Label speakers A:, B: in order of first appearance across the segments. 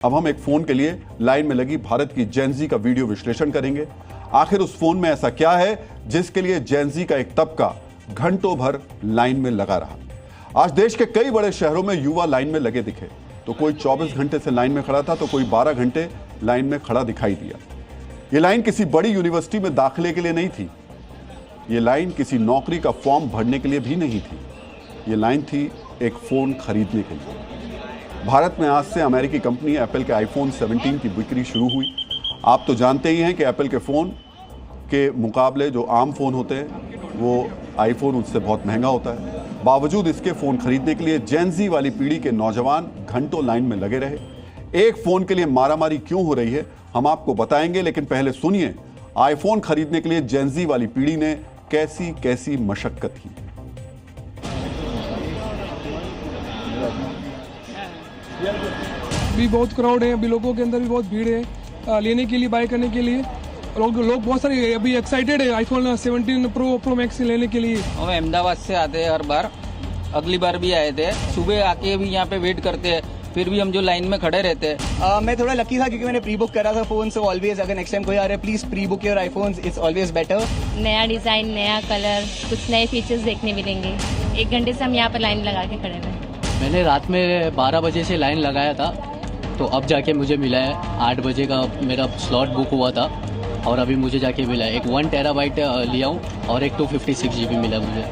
A: अब हम एक फोन के लिए लाइन में लगी भारत की जेनजी का वीडियो विश्लेषण करेंगे। आखिर उस फोन में ऐसा क्या है जिसके लिए जेनजी का एक तबका घंटों भर लाइन में लगा रहा। आज देश के कई बड़े शहरों में युवा लाइन में लगे दिखे, तो कोई 24 घंटे से लाइन में खड़ा था, तो कोई 12 घंटे लाइन में खड़ा दिखाई दिया। ये लाइन किसी बड़ी यूनिवर्सिटी में दाखिले के लिए नहीं थी, ये लाइन किसी नौकरी का फॉर्म भरने के लिए भी नहीं थी, ये लाइन थी एक फोन खरीदने के लिए। भारत में आज से अमेरिकी कंपनी एप्पल के आईफोन 17 की बिक्री शुरू हुई। आप तो जानते ही हैं कि एप्पल के फ़ोन के मुकाबले जो आम फ़ोन होते हैं वो आईफोन उससे बहुत महंगा होता है। बावजूद इसके फ़ोन खरीदने के लिए जेनजी वाली पीढ़ी के नौजवान घंटों लाइन में लगे रहे। एक फ़ोन के लिए मारामारी क्यों हो रही है हम आपको बताएंगे, लेकिन पहले सुनिए आईफोन खरीदने के लिए जेनजी वाली पीढ़ी ने कैसी कैसी मशक्कत की।
B: भी बहुत क्राउड है, अभी लोगों के अंदर भी बहुत भीड़ है लेने के लिए, बाय करने के लिए। लोग बहुत सारे अभी एक्साइटेड है आईफोन 17 प्रो मैक्स लेने के लिए।
C: हम अहमदाबाद से आते हैं हर बार, अगली बार भी आए थे। सुबह आके भी यहाँ पे वेट करते हैं, फिर भी हम जो लाइन में खड़े रहते हैं।
D: मैं थोड़ा लकी था क्योंकि मैंने प्री बुक करा था फोन, सो ऑलवेज अगर नेक्स्ट टाइम कोई आ रहा है please pre book your iPhones, it's always better.
E: नया डिजाइन, नया कलर, कुछ नए फीचर्स देखने मिलेंगे। 1 घंटे से हम यहाँ पर लाइन लगा के खड़े हैं।
F: मैंने रात में 12 बजे से लाइन लगाया था, तो अब जाके मुझे मिला है। 8 बजे का मेरा स्लॉट बुक हुआ था और अभी मुझे जाके मिला है। एक 1 टेराबाइट लिया हूँ और एक 256 GB मिला मुझे।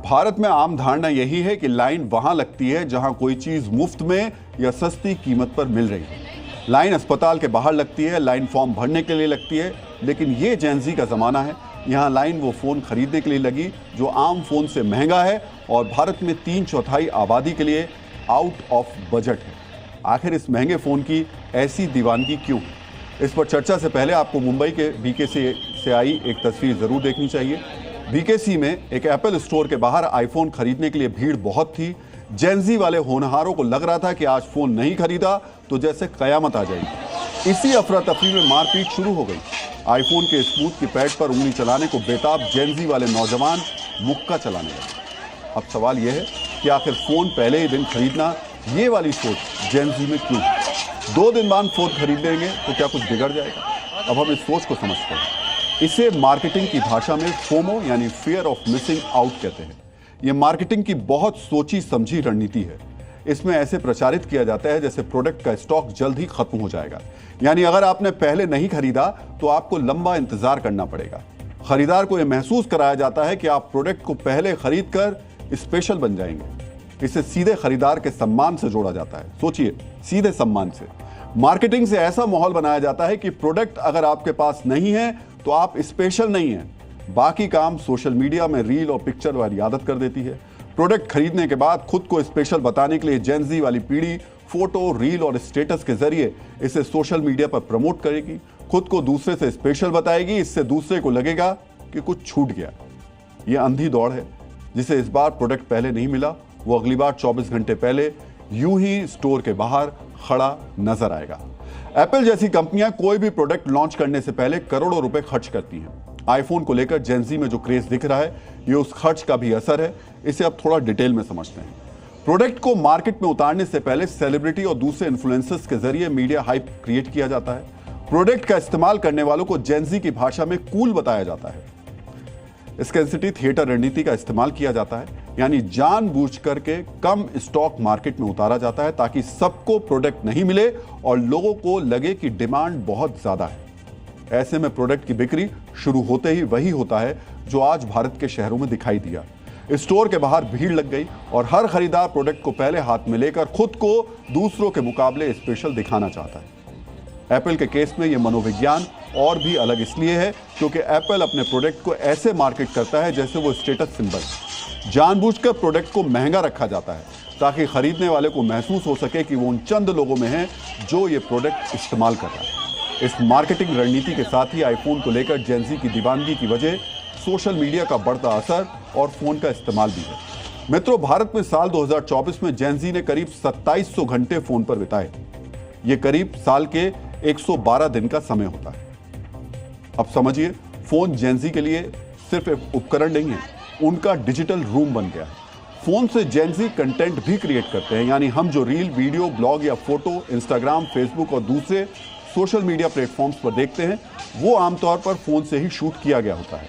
A: भारत में आम धारणा यही है कि लाइन वहां लगती है जहां कोई चीज मुफ्त में या सस्ती कीमत पर मिल रही है। लाइन अस्पताल के बाहर लगती है, लाइन फॉर्म भरने के लिए लगती है, लेकिन ये जेनजी का जमाना है। यहाँ लाइन वो फ़ोन खरीदने के लिए लगी जो आम फ़ोन से महंगा है और भारत में 3/4 आबादी के लिए आउट ऑफ बजट है। आखिर इस महंगे फ़ोन की ऐसी दीवानगी क्यों? इस पर चर्चा से पहले आपको मुंबई के बीकेसी से आई एक तस्वीर ज़रूर देखनी चाहिए। बीकेसी में एक एप्पल स्टोर के बाहर आईफोन खरीदने के लिए भीड़ बहुत थी। जेनजी वाले होनहारों को लग रहा था कि आज फ़ोन नहीं खरीदा तो जैसे कयामत आ जाएगी। इसी अफरा तफरी में मारपीट शुरू हो गई। आईफोन के स्मूथ की पैड पर उंगली चलाने को बेताब जेनजी वाले नौजवान मुक्का चलाने लगे। अब सवाल यह है कि आखिर फ़ोन पहले ही दिन खरीदना, ये वाली सोच जेनजी में क्यों? 2 दिन बाद फ़ोन खरीद लेंगे तो क्या कुछ बिगड़ जाएगा? अब हम इस सोच को समझते हैं। इसे मार्केटिंग की भाषा में फोमो यानी फियर ऑफ मिसिंग आउट कहते हैं। यह मार्केटिंग की बहुत सोची समझी रणनीति है। इसमें ऐसे प्रचारित किया जाता है जैसे प्रोडक्ट का स्टॉक जल्द ही खत्म हो जाएगा। यानी अगर आपने पहले नहीं खरीदा तो आपको लंबा इंतजार करना पड़ेगा। खरीदार को यह महसूस कराया जाता है कि आप प्रोडक्ट को पहले खरीद कर स्पेशल बन जाएंगे। इसे सीधे खरीदार के सम्मान से जोड़ा जाता है। सोचिए, सीधे सम्मान से। मार्केटिंग से ऐसा माहौल बनाया जाता है कि प्रोडक्ट अगर आपके पास नहीं है तो आप स्पेशल नहीं हैं। बाकी काम सोशल मीडिया में रील और पिक्चर वाली आदत कर देती है। प्रोडक्ट खरीदने के बाद खुद को स्पेशल बताने के लिए जेनजी वाली पीढ़ी फोटो, रील और स्टेटस के जरिए इसे सोशल मीडिया पर प्रमोट करेगी, खुद को दूसरे से स्पेशल बताएगी। इससे दूसरे को लगेगा कि कुछ छूट गया। यह अंधी दौड़ है। जिसे इस बार प्रोडक्ट पहले नहीं मिला वो अगली बार 24 घंटे पहले यूं ही स्टोर के बाहर खड़ा नजर आएगा। एप्पल जैसी कंपनियां कोई भी प्रोडक्ट लॉन्च करने से पहले करोड़ों रुपए खर्च करती हैं। आईफोन को लेकर जेनजी में जो क्रेज दिख रहा है ये उस खर्च का भी असर है। इसे अब थोड़ा डिटेल में समझते हैं। प्रोडक्ट को मार्केट में उतारने से पहले सेलिब्रिटी और दूसरे इन्फ्लुएंसर्स के जरिए मीडिया हाइप क्रिएट किया जाता है। प्रोडक्ट का इस्तेमाल करने वालों को जेनजी की भाषा में कूल बताया जाता है। स्कैरसिटी थिएटर रणनीति का इस्तेमाल किया जाता है, यानी जानबूझ करके कम स्टॉक मार्केट में उतारा जाता है ताकि सबको प्रोडक्ट नहीं मिले और लोगों को लगे कि डिमांड बहुत ज्यादा है। ऐसे में प्रोडक्ट की बिक्री शुरू होते ही वही होता है जो आज भारत के शहरों में दिखाई दिया। स्टोर के बाहर भीड़ लग गई और हर खरीदार प्रोडक्ट को पहले हाथ में लेकर खुद को दूसरों के मुकाबले स्पेशल दिखाना चाहता है। एप्पल के केस में यह मनोविज्ञान और भी अलग इसलिए है क्योंकि एप्पल अपने प्रोडक्ट को ऐसे मार्केट करता है जैसे वो स्टेटस सिंबल। जानबूझकर प्रोडक्ट को महंगा रखा जाता है ताकि खरीदने वाले को महसूस हो सके कि वो उन चंद लोगों में है जो ये प्रोडक्ट इस्तेमाल कर रहा है। इस मार्केटिंग रणनीति के साथ ही आईफोन को लेकर जेनजी की दीवानगी की वजह सोशल मीडिया का बढ़ता असर और फोन का इस्तेमाल भी है। मित्रों, भारत में साल 2024 में जेनजी ने करीब 2700 घंटे फोन पर बिताए। ये करीब साल के 112 दिन का समय होता है। अब समझिए, फोन जेनजी के लिए सिर्फ एक उपकरण नहीं है, उनका डिजिटल रूम बन गया है। फोन से जेनजी कंटेंट भी क्रिएट करते हैं, यानी हम जो रील, वीडियो, ब्लॉग या फोटो इंस्टाग्राम, फेसबुक और दूसरे सोशल मीडिया प्लेटफॉर्म्स पर देखते हैं वो आमतौर पर फोन से ही शूट किया गया होता है।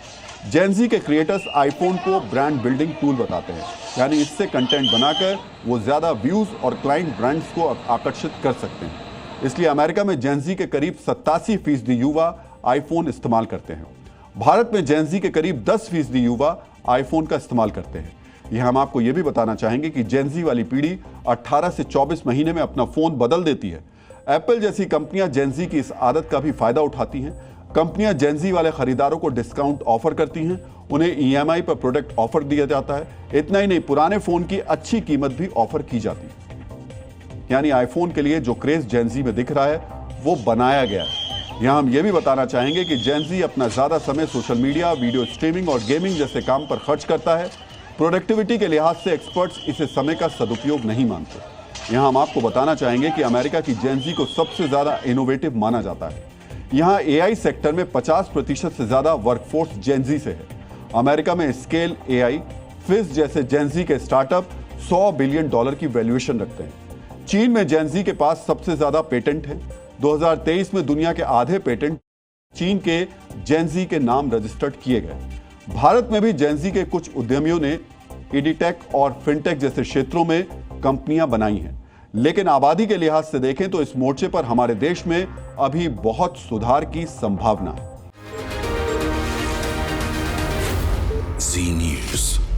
A: जेनजी के क्रिएटर्स आईफोन को ब्रांड बिल्डिंग टूल बताते हैं, यानी इससे कंटेंट बनाकर वो ज्यादा व्यूज और क्लाइंट ब्रांड्स को आकर्षित कर सकते हैं। इसलिए अमेरिका में जेनजी के करीब 87% युवा आईफोन इस्तेमाल करते हैं। भारत में जेनजी के करीब 10% युवा आईफोन का इस्तेमाल करते हैं। यह हम आपको यह भी बताना चाहेंगे कि जेनजी वाली पीढ़ी 18 से 24 महीने में अपना फोन बदल देती है। एप्पल जैसी कंपनियां जेनजी की इस आदत का भी फायदा उठाती हैं। कंपनियां जेनजी वाले खरीदारों को डिस्काउंट ऑफर करती हैं, उन्हें ईएमआई पर प्रोडक्ट ऑफर दिया जाता है। इतना ही नहीं, पुराने फोन की अच्छी कीमत भी ऑफर की जाती है। यानी आईफोन के लिए जो क्रेज जेनजी में दिख रहा है वो बनाया गया है। यहां हम ये भी बताना चाहेंगे कि जेनजी अपना ज्यादा समय सोशल मीडिया, वीडियो स्ट्रीमिंग और गेमिंग जैसे काम पर खर्च करता है। प्रोडक्टिविटी के लिहाज से एक्सपर्ट्स इसे समय का सदुपयोग नहीं मानते। यहां हम आपको बताना चाहेंगे कि अमेरिका की जेनजी को सबसे ज्यादा इनोवेटिव माना जाता है। यहां एआई सेक्टर में 50% से ज्यादा वर्कफोर्स जेनजी से है। अमेरिका में स्केल एआई, फिज जैसे जेनजी के स्टार्टअप $100 बिलियन की वैल्यूएशन रखते हैं। चीन में जेनजी के पास सबसे ज्यादा पेटेंट है। 2023 में दुनिया के आधे पेटेंट चीन के जेनजी के नाम रजिस्टर्ड किए गए। भारत में भी जेनजी के कुछ उद्यमियों ने एडिटेक और फिनटेक जैसे क्षेत्रों में कंपनियां बनाई हैं, लेकिन आबादी के लिहाज से देखें तो इस मोर्चे पर हमारे देश में अभी बहुत सुधार की संभावना है।
G: Z News।